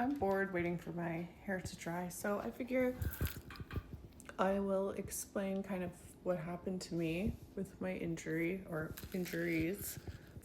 I'm bored waiting for my hair to dry, so I figure I will explain kind of what happened to me with my injury or injuries.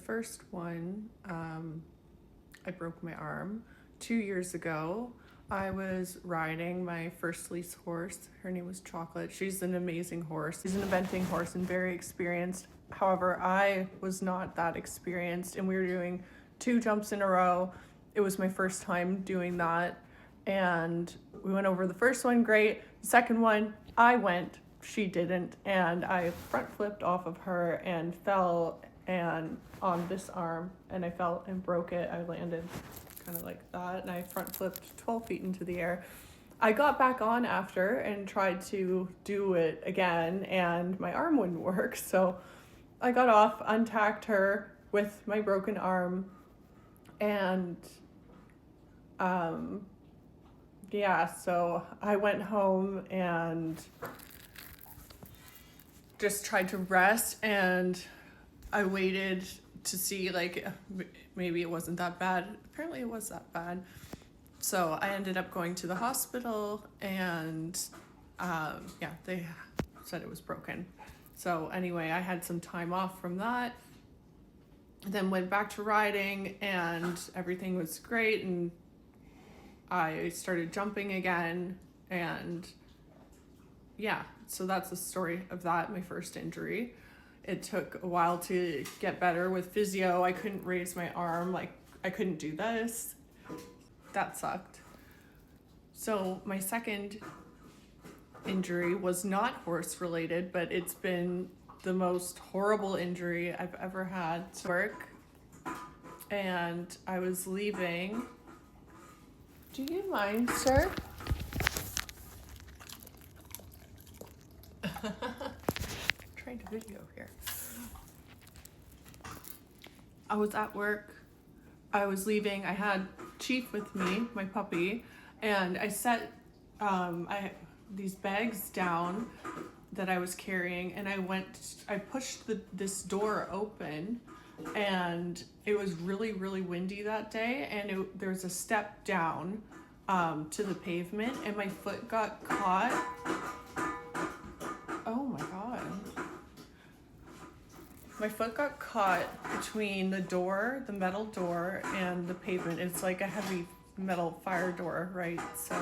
First one, I broke my arm 2 years ago. I was riding my first lease horse. Her name was Chocolate. She's an amazing horse. She's an eventing horse and very experienced. However, I was not that experienced, and we were doing 2 jumps in a row. It was my first time doing that, and we went over the first one great. The second one, I went, she didn't, and I front flipped off of her and fell and on this arm, and I fell and broke it. I landed kind of like that, and I front flipped 12 feet into the air. I got back on after and tried to do it again, and my arm wouldn't work, so I got off, untacked her with my broken arm, and so I went home and just tried to rest, and I waited to see, like, maybe it wasn't that bad. Apparently it was that bad. So I ended up going to the hospital, and they said it was broken. So anyway, I had some time off from that, then went back to riding, and everything was great, and I started jumping again, and so that's the story of that, my first injury. It took a while to get better with physio. I couldn't raise my arm, like I couldn't do this. That sucked. So my second injury was not horse related, but it's been the most horrible injury I've ever had to work. And I was leaving. Do you mind, sir? Trying to video here. I was at work. I was leaving. I had Chief with me, my puppy, and I set these bags down that I was carrying, and I pushed this door open, and it was really, really windy that day, and there's a step down to the pavement, and my foot got caught. Oh my God. My foot got caught between the door, the metal door, and the pavement. It's like a heavy metal fire door, right? So,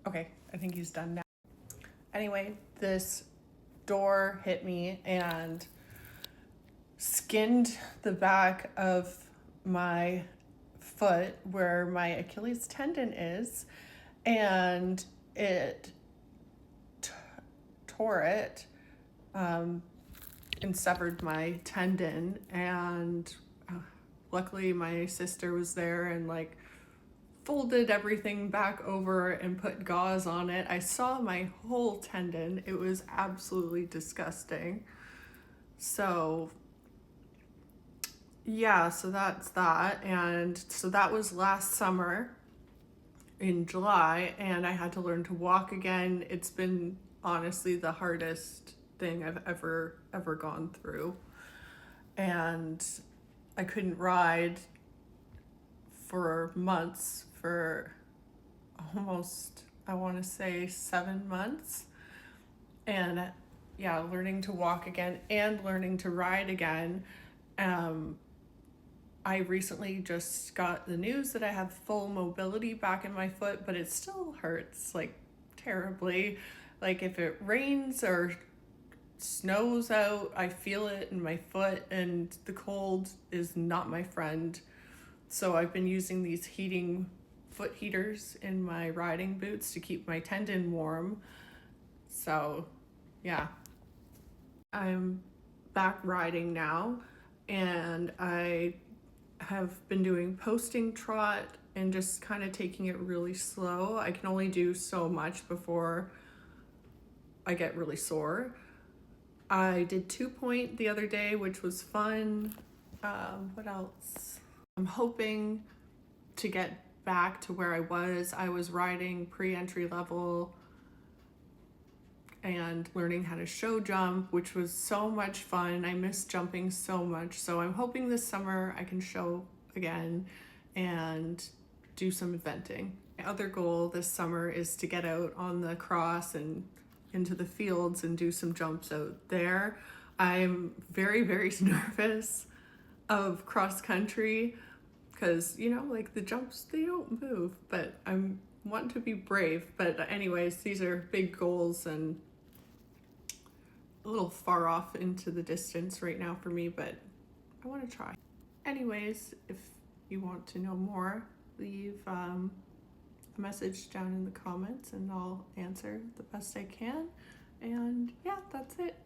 okay, I think he's done now. Anyway, this door hit me and skinned the back of my foot where my Achilles tendon is, and it tore it and severed my tendon, and luckily my sister was there and like folded everything back over and put gauze on it. I saw my whole tendon. It was absolutely disgusting. So so that's that. And so that was last summer in July, and I had to learn to walk again. It's been honestly the hardest thing I've ever gone through, and I couldn't ride for months, for almost, I want to say 7 months, and learning to walk again and learning to ride again. I recently just got the news that I have full mobility back in my foot, but it still hurts like terribly. Like if it rains or snows out, I feel it in my foot, and the cold is not my friend. So I've been using these foot heaters in my riding boots to keep my tendon warm. So I'm back riding now, and I have been doing posting trot and just kind of taking it really slow. I can only do so much before I get really sore. I did 2-point the other day, which was fun. What else? I'm hoping to get back to where I was. I was riding pre-entry level and learning how to show jump, which was so much fun. I miss jumping so much. So I'm hoping this summer I can show again and do some eventing. My other goal this summer is to get out on the cross and into the fields and do some jumps out there. I'm very, very nervous of cross country because, you know, like the jumps, they don't move, but I'm want to be brave. But anyways, these are big goals and a little far off into the distance right now for me, but I want to try. Anyways, if you want to know more, leave a message down in the comments and I'll answer the best I can. And yeah, that's it.